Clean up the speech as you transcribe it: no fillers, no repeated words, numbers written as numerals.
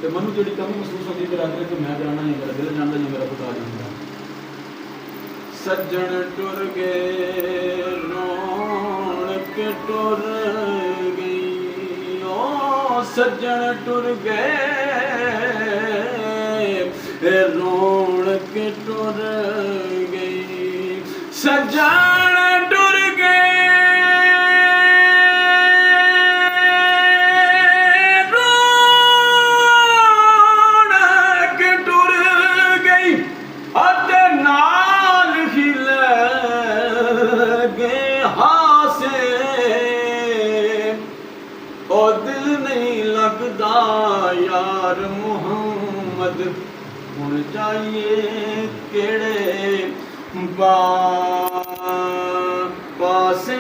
तो मैं जी कमी महसूस होती बरादरी तो मैं जाना ही मेरा दिल जानता जी मेरा पुता जानता। सज्जन टुर गए रौनक टुर गई, ओ सज्जन टुर गए रौनक टुर गई, सज्जन टुर गए रौनक टुर गई, अते नाल ही लगे हासे, ओ दिल नहीं लगदा यार मुहम्मद, हुण जाइए केड़े पासे।